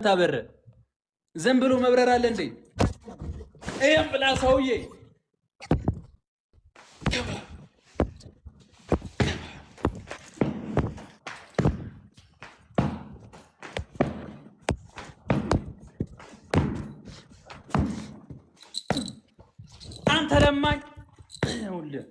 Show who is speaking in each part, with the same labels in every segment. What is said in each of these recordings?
Speaker 1: ታበር ዝም ብሎ መብረር አለ እንዴ? ይሄን ብላ ሰውዬ አንተ ለማኝ ይኸውልህ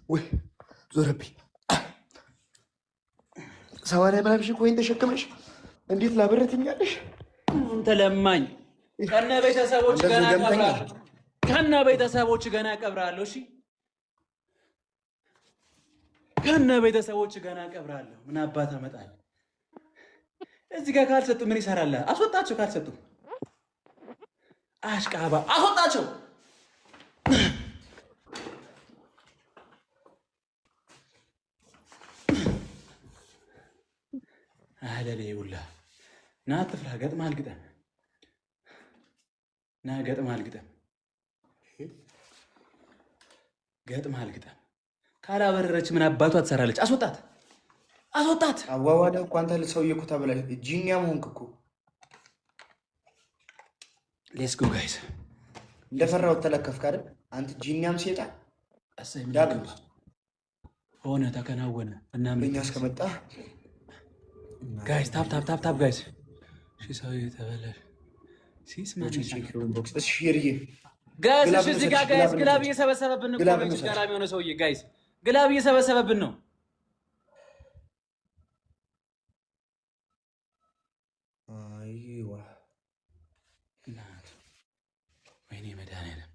Speaker 2: ወይ ዞረብኝ። ሰማንያ ምናምን ሺህ ኮይን ተሸክመሽ እንዴት ላበረትኛለሽ?
Speaker 1: አንተ ለማኝ ከነ ቤተሰቦች ገና ቀብራለሁ፣ ከነ ቤተሰቦች ገና ቀብራለሁ። እሺ ከነ ቤተሰቦች ገና ቀብራለሁ። ምን አባት አመጣለሁ? እዚህ ጋር ካልሰጡ ምን ይሰራል? አስወጣቸው። ካልሰጡ አሽቃባ አስወጣቸው። አለለ ይውላ ና አትፍራ። ገጥማ አልግጠም ና ገጥማ አልግጠም ገጥማ አልግጠም። ካላበረረች ምን አባቷ ትሰራለች? አስወጣት አስወጣት።
Speaker 2: አዋዋደ እኮ አንተ ሰውዬ እኮ ተበላሽ። ጂኒያ ሆንክ እኮ።
Speaker 1: ሌትስ ጎ ጋይስ።
Speaker 2: እንደፈራው ተለከፍክ አይደል አንተ ጂኒያም ሴጣን።
Speaker 1: አሰይ ዳግም ሆነ ተከናወነ እና
Speaker 2: ምንኛ እስከመጣ
Speaker 1: ጋይስ ታፕ ታፕ ታፕ ታፕ ጋይስ። እሺ ሰው ተበላሽ ሲስ ማን
Speaker 2: ቦክስ እሺ ይርዬ
Speaker 1: ጋይስ። እሺ እዚህ ጋር ጋይስ ግላብ እየሰበሰበብን ነው። ኮሜንት ጋር የሚሆነ ሰውዬ ጋይስ ግላብ እየሰበሰበብን ነው።
Speaker 2: አይዋ
Speaker 1: ወይኔ መድኃኒዓለም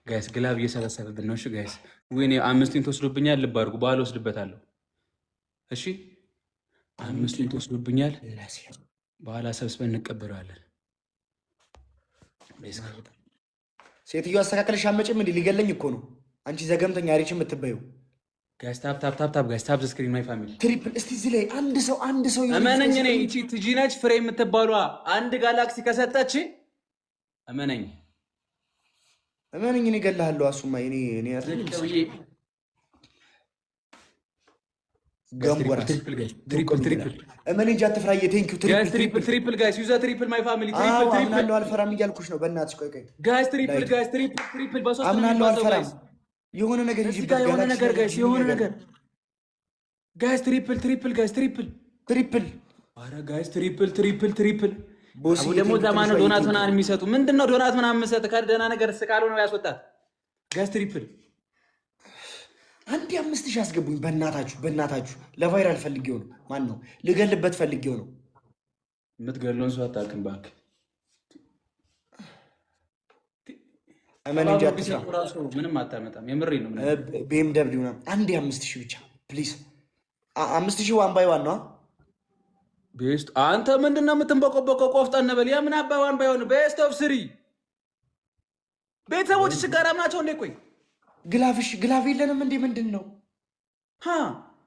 Speaker 1: ጋይስ ግላብ እየሰበሰበብን ነው። እሺ ጋይስ ወይኔ 5 ተወስዶብኛል። ልብ አድርጉ በኋላ ወስድበታለሁ። እሺ 5 ተወስዶብኛል። በኋላ ሰብስበን እንቀበለዋለን።
Speaker 2: ሴትዮ አስተካከለሽ አመጭም እንዴ? ሊገለኝ እኮ ነው። አንቺ ዘገምተኛ አሪች የምትበዩ
Speaker 1: ጋይስ ታፕ ታፕ ታፕ ታፕ ጋይስ ታፕ ዘ ስክሪን ማይ ፋሚሊ
Speaker 2: ትሪፕል። እስቲ እዚህ ላይ አንድ ሰው
Speaker 1: እመነኝ። እኔ እቺ ትጂናች ፍሬ የምትባሏ አንድ ጋላክሲ ከሰጠች እመነኝ
Speaker 2: እኔ እገልሃለሁ። አሱማ እኔ ገምቦራ
Speaker 1: ትሪፕል
Speaker 2: እመን እንጂ አትፍራዬ። ቴንኪው
Speaker 1: ትሪፕል ጋይስ ዩዘ ትሪፕል ማይ ፋሚሊ ትሪፕል
Speaker 2: አምናለሁ። አልፈራም እያልኩሽ ነው። በእናትሽ ቆይ
Speaker 1: ጋይስ ትሪፕል በሶስት
Speaker 2: አምናለሁ። አልፈራም። የሆነ ነገር እንጂ
Speaker 1: የሆነ ነገር ጋይስ የሆነ ነገር ጋይስ ትሪፕል ጋይስ ትሪፕል አረ ጋይስ ትሪፕል አቡ ደግሞ ዘማኑ ዶናት ምናምን የሚሰጡ ምንድነው? ዶናት ምናምን የምሰጥ ከደህና ነገር ስቃሉ ነው ያስወጣት። ጋይስ ትሪፕል
Speaker 2: አንዴ 5000 አስገቡኝ። በእናታችሁ ለቫይራል ፈልጌው ነው። ማን ነው ልገልበት ፈልጌው ነው።
Speaker 1: የምትገለውን ሰው አታውቅም እባክህ።
Speaker 2: እመን እንጂ አትፍራ።
Speaker 1: ምንም አታመጣም። የምሬ ነው።
Speaker 2: BMW ነው። አንዴ 5000 ብቻ ፕሊዝ። 5000 ዋን ባይ ዋን ነው
Speaker 1: ቤስት። አንተ ምንድነው የምትንበቆበቀው? ቆፍጠን በል። የምን አባ ዋን ባይ ዋን ቤስት ኦፍ 3 ቤተሰቦች ጋራም ናቸው እንዴ? ቆይ
Speaker 2: ግላፍ የለንም እንዴ? ምንድን ነው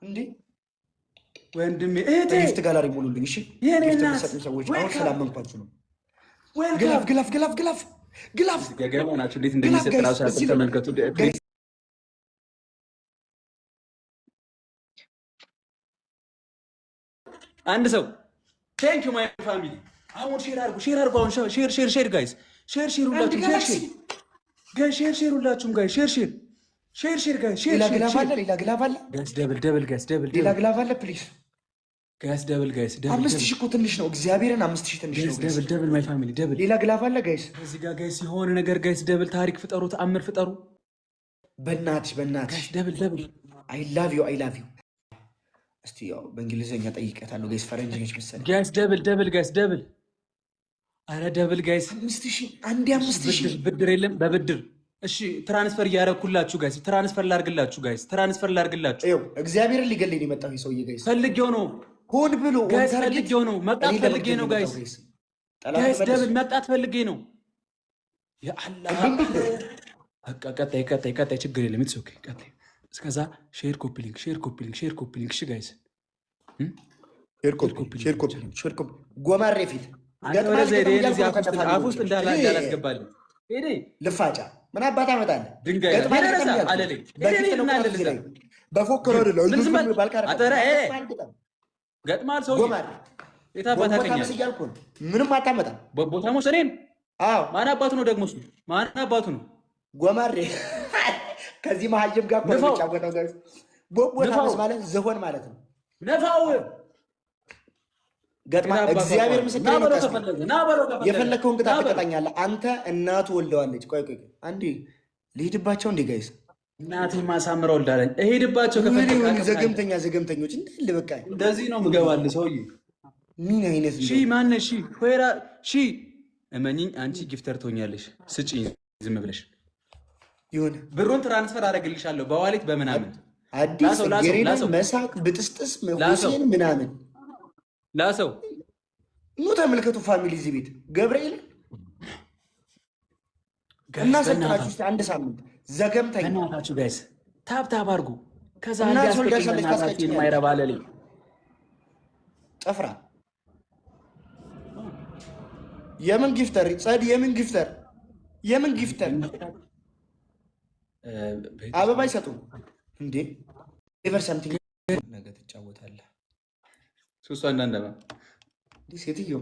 Speaker 2: እንዴ?
Speaker 1: ወንድሜ እህቴ
Speaker 2: ጊፍት ጋላሪ ሞሉልኝ። እሺ
Speaker 1: የኔ እናት
Speaker 2: ሰዎች አሁን ስላመንኳችሁ ነው። ግላፍ
Speaker 1: ገገማ ናቸው። እንዴት እንደሚሰጥ ራሱ ተመልከቱ። አንድ ሰው ቴንክ ዩ ማይ ፋሚሊ። አሁን ሼር አድርጉ። አሁን ሼር ጋይስ ሼር ሁላችሁም ሼር ሁላችሁም ጋይስ ሼር ጋይስ
Speaker 2: ሌላ ግላፍ አለ
Speaker 1: ጋይስ ደብል ጋይስ
Speaker 2: ሌላ ግላፍ አለ ፕሊዝ
Speaker 1: ጋይስ ደብል
Speaker 2: 5000 እኮ ትንሽ ነው። እግዚአብሔርን 5000 ትንሽ ነው።
Speaker 1: ደብል ማይ ፋሚሊ ደብል
Speaker 2: ሌላ ግላፍ አለ ጋይስ
Speaker 1: እዚህ ጋር ጋይስ የሆነ ነገር ጋይስ ደብል ታሪክ ፍጠሩ፣ ተአምር ፍጠሩ።
Speaker 2: በእናትሽ
Speaker 1: ጋይስ ደብል
Speaker 2: አይ ላቭ ዩ እስቲ ያው በእንግሊዘኛ ጠይቀታለሁ ጋይስ። ፈረንጅ ነች መሰለኝ
Speaker 1: ጋይስ ደብል ጋይስ ደብል አረ ደብል ጋይስ
Speaker 2: 5000 አንዴ 5000
Speaker 1: ብድር የለም በብድር እሺ ትራንስፈር እያደረኩላችሁ ጋይስ። ትራንስፈር ላድርግላችሁ ጋይስ። ይኸው እግዚአብሔርን ሊገለኝ የመጣው ሰውዬ ጋይስ። ፈልጌው ነው
Speaker 2: ሆን ብሎ
Speaker 1: ጋይስ ፈልጌው ነው መጣት ፈልጌ ነው ጋይስ ደብል መጣት ፈልጌ ነው። ያአላህ ቀጣይ ችግር የለም ኢትስ ኦኬ። ቀጣይ እስከዛ ሼር ኮፒ ሊንክ። እሺ ጋይስ
Speaker 2: ሼር ኮፒ ጎማሬ ፊት
Speaker 1: አፍ ውስጥ እንዳላስገባለን
Speaker 2: ልፋጫ ምን አባት አመጣለህ?
Speaker 1: ገጥማል ሰው
Speaker 2: ምንም አታመጣም።
Speaker 1: ቦታ መውሰኔን ማን አባቱ ነው ደግሞ? እሱ ማን አባቱ ነው?
Speaker 2: ጎማሬ ከዚህ መሀይም ጋር ቦቦታ ማለት ዝሆን ማለት ነው።
Speaker 1: ነፋው
Speaker 2: ገጥማ እግዚአብሔር ምስክር የፈለከውን ቅጣት ትቀጣኛለህ አንተ። እናቱ ወልደዋለች። ቆይ አንዴ ልሂድባቸው እንዴ ጋይስ።
Speaker 1: እናቴ ማሳምረው ወልዳለች። እሄድባቸው
Speaker 2: ዘገምተኞች እንዳለ በቃ
Speaker 1: እንደዚህ ነው ምገባልህ። ሰውዬ
Speaker 2: ምን አይነት
Speaker 1: ማነሽ? ሆይራ እመኝኝ አንቺ ጊፍተር ትሆኛለሽ። ስጪኝ ዝም ብለሽ
Speaker 2: ይሁን።
Speaker 1: ብሩን ትራንስፈር አደርግልሻለሁ በዋሌት በምናምን
Speaker 2: አዲስ ገሬና መሳቅ ብጥስጥስ ሁሴን ምናምን
Speaker 1: ላሰው
Speaker 2: ኑ ተመልከቱ። ፋሚሊ እዚህ ቤት ገብርኤል እናሰጣችሁ እስቲ አንድ ሳምንት ዘገምተኛ
Speaker 1: እናታችሁ ጋይስ ታብታብ አድርጉ። ከዛ አንዲያስቀኝ የማይረባለል
Speaker 2: ጠፍራ የምን ጊፍተር ጸድ የምን ጊፍተር አበባ አይሰጡም እንዴ? ኤቨር ሰምቲንግ ነገ ትጫወታለህ።
Speaker 1: ሶስቱ አንዳንድ አባ
Speaker 2: ሴትዮ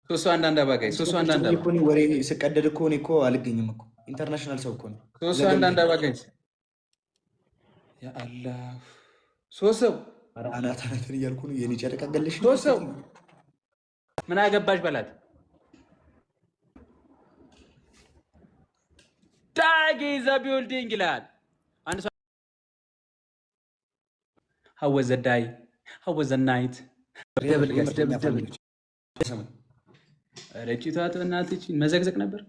Speaker 1: ሶስቱ አንዳንድ አባ ጋይ ሶስቱ አንዳንድ አባ
Speaker 2: እኮ ወሬ ስቀደድ እኮ እኔ እኮ አልገኝም እኮ ኢንተርናሽናል ሰው እኮ ነው።
Speaker 1: ሶስቱ አንዳንድ አባ ጋይ ያ አላህ ሶስት ሰው
Speaker 2: አናታናትን እያልኩ ነው። የኔ ጨረቃ ገለሽ
Speaker 1: ሶስት ሰው ምን አገባሽ በላት። ዳጊ ዘ ቢልዲንግ ይላል አንድ ሰው how was the day how was the night ደብል ረቺታት እናትሽ መዘግዘቅ ነበር።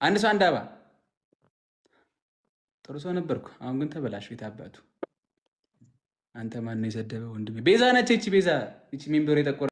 Speaker 1: አንድ ሰው አንድ አባ ጥሩ ሰው ነበርኩ። አሁን ግን ተበላሽ። ቤት አባቱ አንተ ማን ነው የሰደበው? ወንድሜ ቤዛ ነች። እቺ ቤዛ እቺ ሜምበር የጠቆረ